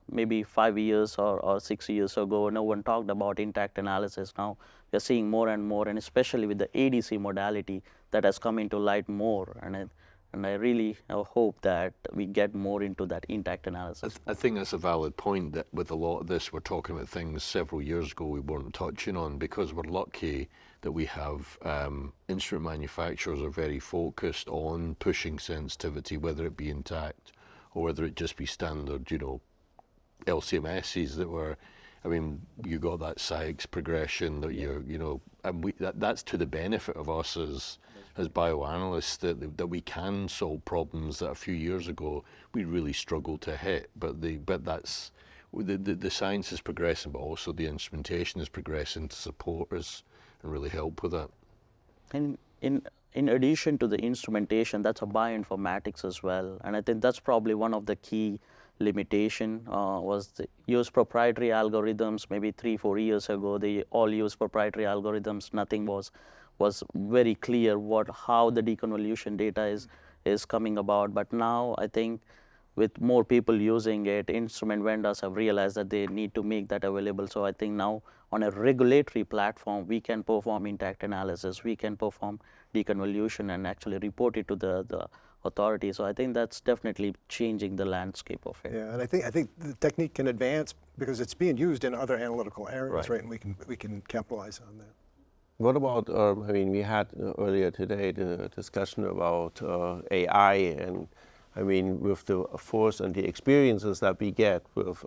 Maybe 5 years or 6 years ago, no one talked about intact analysis. Now we're seeing more and more, and especially with the ADC modality that has come into light more. And I really hope that we get more into that intact analysis. I think that's a valid point, that with a lot of this, we're talking about things several years ago we weren't touching on, because we're lucky that we have instrument manufacturers are very focused on pushing sensitivity, whether it be intact or whether it just be standard, you know, LCMSs that were, I mean, you got that SIGS progression that you're, you know, and that's to the benefit of us as bioanalysts, that we can solve problems that a few years ago we really struggled to hit. But that's the science is progressing, but also the instrumentation is progressing to support us and really help with that. And in addition to the instrumentation, that's a bioinformatics as well, and I think that's probably one of the key limitation was the use proprietary algorithms. Maybe 3-4 years ago, they all used proprietary algorithms. Nothing was very clear how the deconvolution data is coming about. But now I think with more people using it, instrument vendors have realized that they need to make that available. So I think now on a regulatory platform, we can perform intact analysis, we can perform deconvolution and actually report it to the authority. So I think that's definitely changing the landscape of it. Yeah, and I think the technique can advance because it's being used in other analytical areas, right? And we can capitalize on that. What about, I mean, we had earlier today the discussion about AI, and I mean, with the force and the experiences that we get with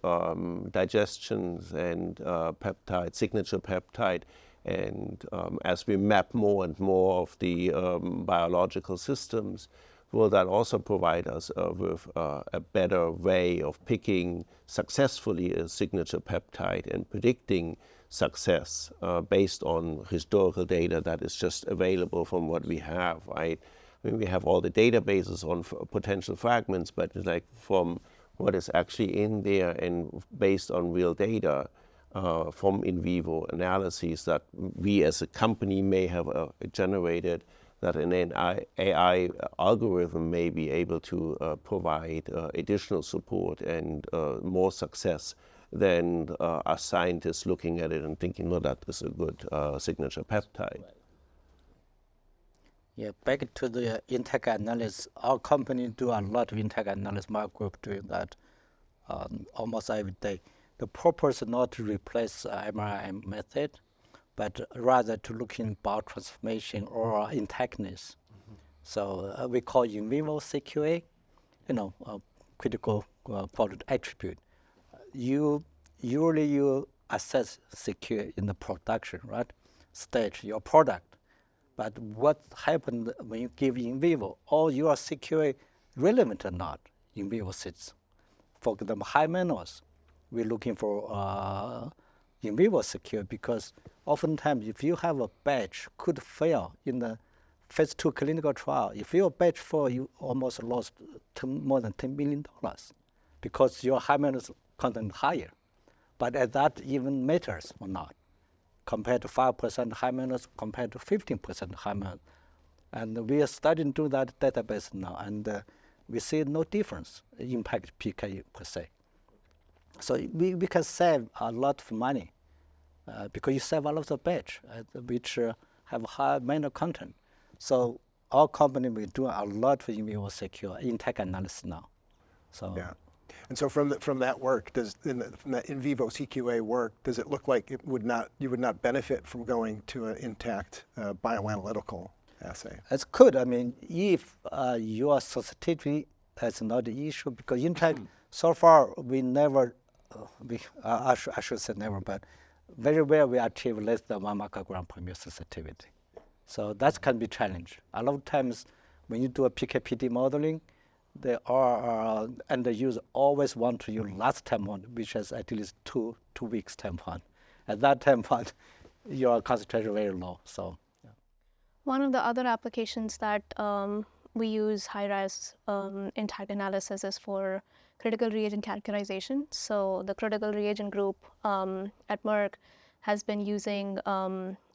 digestions and peptide, signature peptide, and as we map more and more of the biological systems, will that also provide us with a better way of picking successfully a signature peptide and predicting success based on historical data that is just available from what we have, right? I mean, we have all the databases on potential fragments, but like from what is actually in there and based on real data from in vivo analyses that we as a company may have generated, that an AI algorithm may be able to provide additional support and more success than a scientist looking at it and thinking, no, that is a good signature peptide. Yeah, back to the intact analysis, our company do a lot of intact analysis. My group doing that almost every day. The purpose is not to replace MRI method, but rather to look in biotransformation or intactness. So we call in vivo CQA, you know, critical quality attribute. You assess CQA in the production, right? Stage your product. But what happened when you give in vivo? All your CQA relevant or not in vivo sits. For example, high manners, we're looking for in vivo CQA because oftentimes if you have a batch could fail in the phase 2 clinical trial, if your batch fail, you almost lost more than $10 million because your high manners content higher. But that even matters or not, compared to 5% high manners compared to 15% high manners. And we are starting to do that database now, and we see no difference impact PK per se. So we can save a lot of money because you save a lot of batch which have high manner content. So our company will do a lot of in vivo secure intact analysis now. So yeah. And so from that work, from that in vivo CQA work, does it look like you would not benefit from going to an intact bioanalytical assay? It's good. I mean, if your sensitivity is not the issue, because intact so far we never, I should say never, but very well we achieve less than 1 microgram per ml sensitivity. So that can be challenged. A lot of times when you do a PK/PD modeling, they are, and the user always want to use last time point, which is at least two weeks time point. At that time point, your concentration very low. So, yeah. One of the other applications that we use high-res intact analysis is for critical reagent characterization. So the critical reagent group at Merck has been using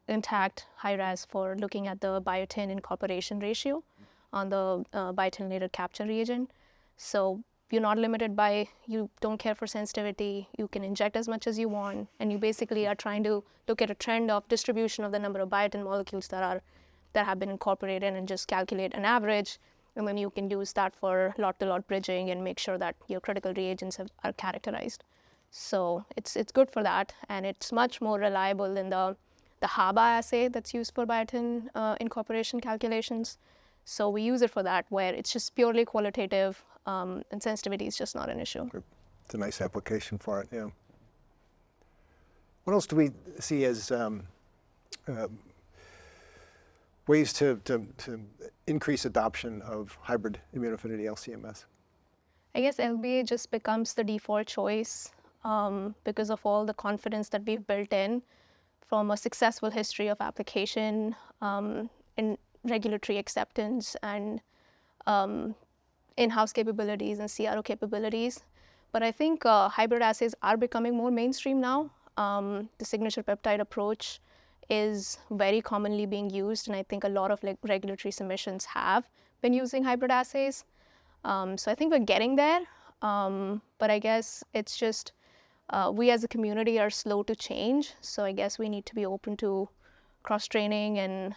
intact high-res for looking at the biotin incorporation ratio on the biotinylated capture reagent. So you're not limited by, you don't care for sensitivity, you can inject as much as you want, and you basically are trying to look at a trend of distribution of the number of biotin molecules that have been incorporated and just calculate an average, and then you can use that for lot-to-lot bridging and make sure that your critical reagents are characterized. So it's good for that, and it's much more reliable than the HABA assay that's used for biotin incorporation calculations. So we use it for that, where it's just purely qualitative, and sensitivity is just not an issue. It's a nice application for it, yeah. What else do we see as ways to increase adoption of hybrid immunoaffinity LCMS? I guess LBA just becomes the default choice because of all the confidence that we've built in from a successful history of application in regulatory acceptance and in-house capabilities and CRO capabilities. But I think hybrid assays are becoming more mainstream now. The signature peptide approach is very commonly being used, and I think a lot of regulatory submissions have been using hybrid assays. So I think we're getting there, but I guess it's just we as a community are slow to change. So I guess we need to be open to cross-training and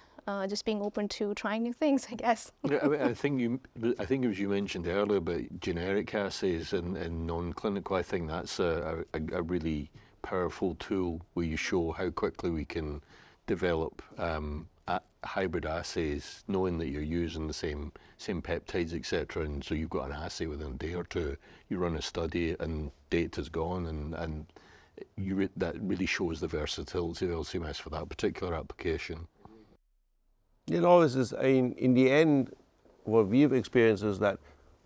just being open to trying new things, I guess. Yeah, I think as you mentioned earlier about generic assays and non-clinical, I think that's a really powerful tool where you show how quickly we can develop hybrid assays, knowing that you're using the same peptides, etc. And so you've got an assay within a day or two. You run a study and data's gone, and that really shows the versatility of LCMS for that particular application. It always is, in the end, what we've experienced is that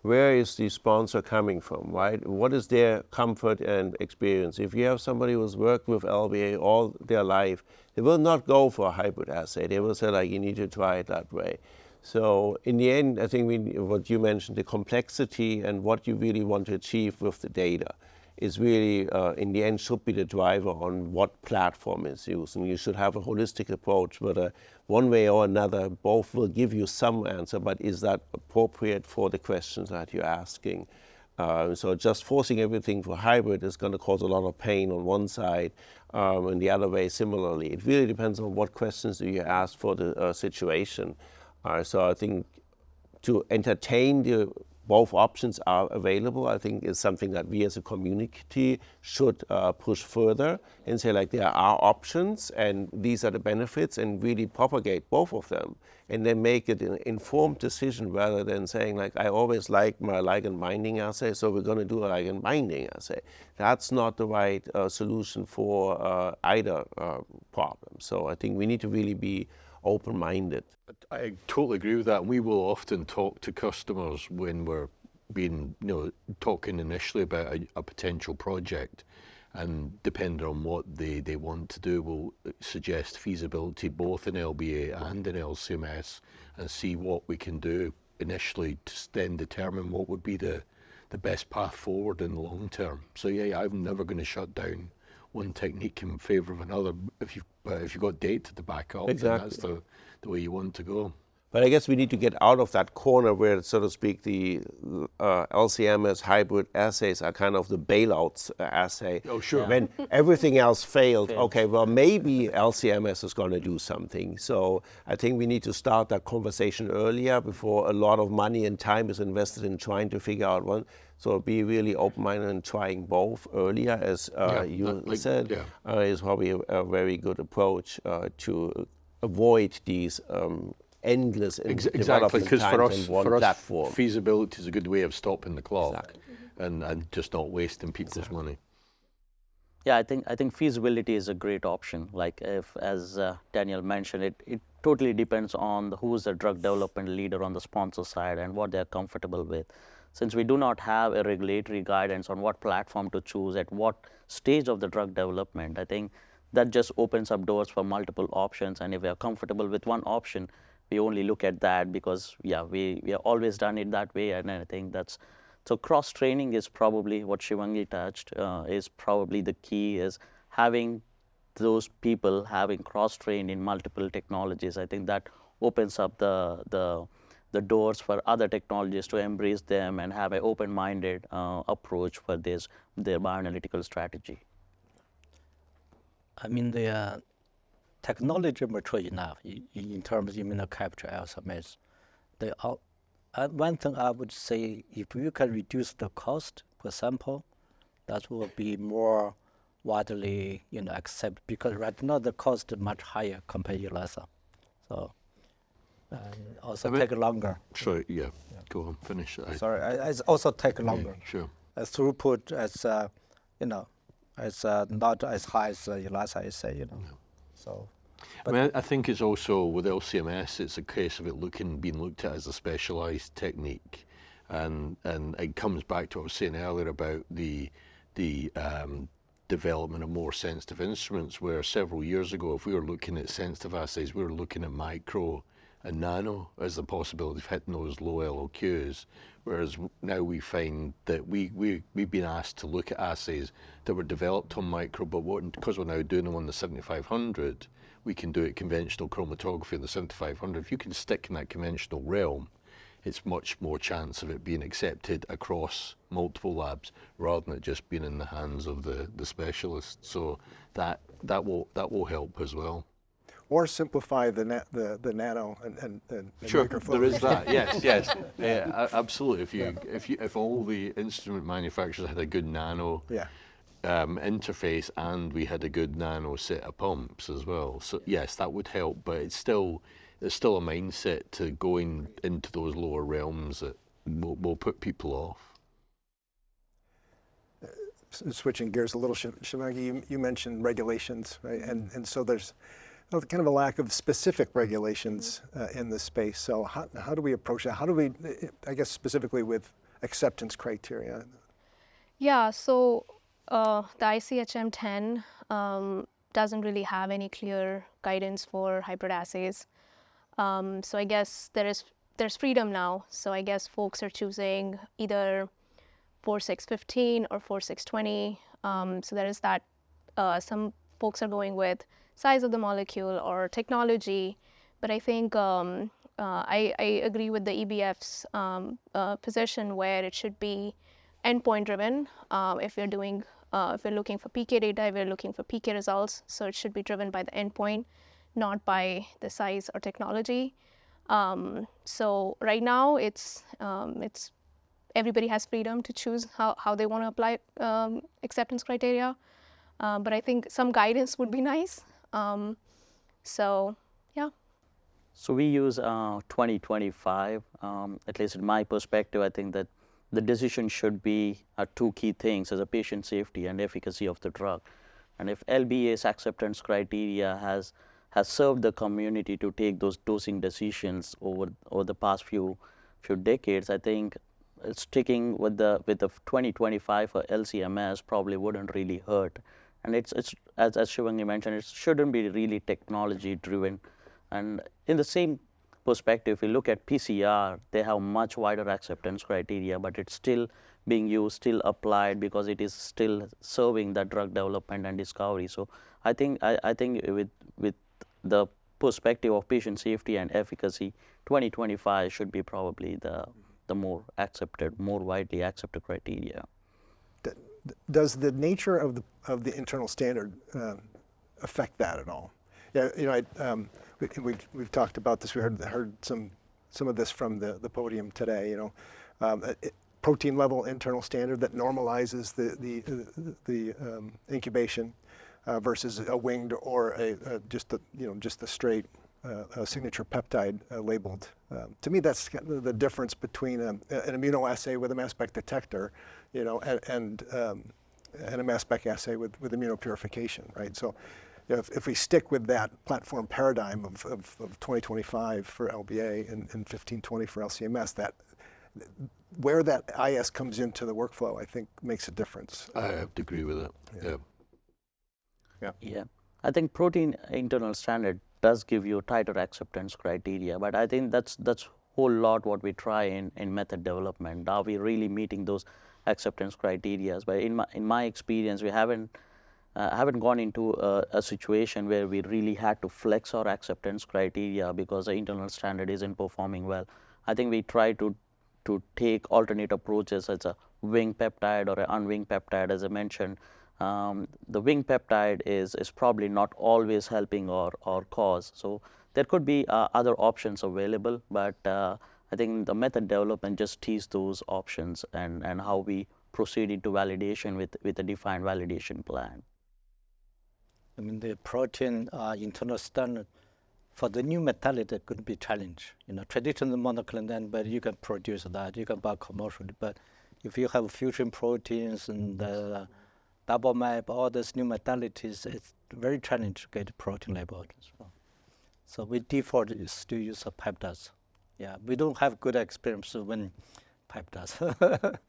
where is the sponsor coming from, right? What is their comfort and experience? If you have somebody who's worked with LBA all their life, they will not go for a hybrid assay. They will say, like, you need to try it that way. So in the end, I think what you mentioned, the complexity and what you really want to achieve with the data is really, in the end, should be the driver on what platform is used. And you should have a holistic approach, whether one way or another, both will give you some answer, but is that appropriate for the questions that you're asking? So just forcing everything for hybrid is going to cause a lot of pain on one side, and the other way similarly. It really depends on what questions do you ask for the situation. So I think to entertain both options are available, I think is something that we as a community should push further and say, like, there are options and these are the benefits, and really propagate both of them and then make it an informed decision rather than saying, like, I always like my ligand binding assay, so we're going to do a ligand binding assay. That's not the right solution for either problem. So I think we need to really be open-minded. I totally agree with that. We will often talk to customers when we're talking initially about a potential project, and depending on what they want to do, we'll suggest feasibility both in LBA and in LCMS and see what we can do initially to then determine what would be the best path forward in the long term. So yeah, I'm never going to shut down one technique in favour of another if you've got data to back up. Exactly. That's the way you want to go. But I guess we need to get out of that corner where, so to speak, the LCMS hybrid assays are kind of the bailouts assay. Oh, sure. Yeah. When everything else failed, okay, well, maybe LCMS is going to do something. So I think we need to start that conversation earlier before a lot of money and time is invested in trying to figure out one. So be really open-minded and trying both earlier, as you said, is probably a very good approach to avoid these endless exactly, because for us platform. Feasibility is a good way of stopping the clock, and just not wasting people's money. Yeah, I think feasibility is a great option. Like, if, as Daniel mentioned, it totally depends on who's the drug development leader on the sponsor side and what they're comfortable with. since we do not have a regulatory guidance on what platform to choose at what stage of the drug development, I think that just opens up doors for multiple options. And if we are comfortable with one option, we only look at that because, yeah, we have always done it that way. And I think that's, so cross-training is probably what Shivangi touched, is probably the key, is having those people having cross-trained in multiple technologies. I think that opens up the doors for other technologies to embrace them and have an open-minded approach for their bioanalytical strategy. I mean, the technology mature enough in terms of immunocapture LCMS. One thing I would say, if you can reduce the cost per sample, that will be more widely accepted, because right now the cost is much higher compared to ELISA. So also take longer. Sorry, yeah. Go on, finish. Sorry, it's also take longer. Yeah, sure. Throughput as as not as high as ELISA assay, Yeah. So. I mean, I think it's also with LCMS, it's a case of it being looked at as a specialised technique, and it comes back to what I was saying earlier about the development of more sensitive instruments, where several years ago, if we were looking at sensitive assays, we were looking at micro and nano as the possibility of hitting those low LOQs, whereas now we find that we've been asked to look at assays that were developed on micro, but because we're now doing them on the 7500, we can do it conventional chromatography on the 7500. If you can stick in that conventional realm, it's much more chance of it being accepted across multiple labs rather than it just being in the hands of the specialists. So that will help as well. Or simplify the nano and Sure, microfluidics. there is that. Yes. Yeah, absolutely. If all the instrument manufacturers had a good nano interface, and we had a good nano set of pumps as well, so yes, that would help. But it's still a mindset to going into those lower realms that will put people off. Switching gears a little, Shivangi, you mentioned regulations, right? And so there's kind of a lack of specific regulations in this space. So how do we approach that? How do we, I guess specifically with acceptance criteria? Yeah, so the ICHM-10 doesn't really have any clear guidance for hybrid assays. So I guess there's freedom now. So I guess folks are choosing either 4615 or 4620. So there is that. Some folks are going with size of the molecule or technology, but I think I agree with the EBF's position where it should be endpoint driven. If we're looking for PK data, we're looking for PK results, so it should be driven by the endpoint, not by the size or technology. So right now it's everybody has freedom to choose how they want to apply acceptance criteria, but I think some guidance would be nice. So yeah. So we use 2025, at least in my perspective. I think that the decision should be two key things as a patient safety and efficacy of the drug. And if LBA's acceptance criteria has served the community to take those dosing decisions over the past few decades, I think sticking with the 2025 for LCMS probably wouldn't really hurt. And it's as Shivangi mentioned, it shouldn't be really technology driven. And in the same perspective, if you look at PCR, they have much wider acceptance criteria, but it's still being used, still applied, because it is still serving that drug development and discovery. So I think with the perspective of patient safety and efficacy, 2025 should be probably the more widely accepted criteria. Does the nature of the internal standard affect that at all? Yeah, we've talked about this. We heard some of this from the podium today. Protein level internal standard that normalizes the incubation versus a winged or just the straight signature peptide labeled. To me, that's the difference between an immunoassay with a mass spec detector, and a mass spec assay with immunopurification, right? So, if we stick with that platform paradigm of 2025 for LBA and 1520 for LCMS, where that IS comes into the workflow, I think, makes a difference. I have to agree with that. Yeah, I think protein internal standard does give you tighter acceptance criteria, but I think that's whole lot what we try in method development. Are we really meeting those acceptance criteria? But in my experience, we haven't gone into a situation where we really had to flex our acceptance criteria because the internal standard isn't performing well. I think we try to take alternate approaches such as a wing peptide or an unwing peptide, as I mentioned. The wing peptide is probably not always helping our cause. So there could be other options available, but I think the method development just teases those options and how we proceed into validation with a defined validation plan. I mean, the protein internal standard for the new modality could be challenged. You know, traditional monoclonal antibody, you can produce that, you can buy commercially, but if you have fusion proteins and double map, all these new modalities, it's very challenging to get protein labeled as well. So we default is to use peptides. Yeah, we don't have good experience with peptides.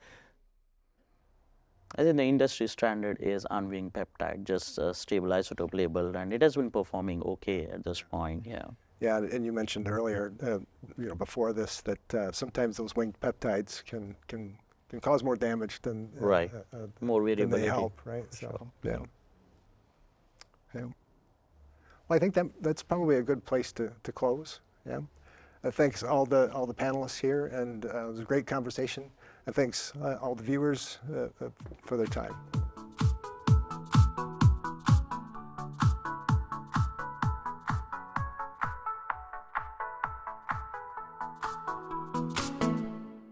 I think the industry standard is unwing peptide, just stable isotope labeled, and it has been performing okay at this point. Yeah. Yeah, and you mentioned earlier, before this, that sometimes those winged peptides can cause more damage than Right. More than variability. they help, right? So Sure. yeah. Well, I think that's probably a good place to close. Yeah. Thanks all the panelists here, and it was a great conversation. And thanks all the viewers for their time.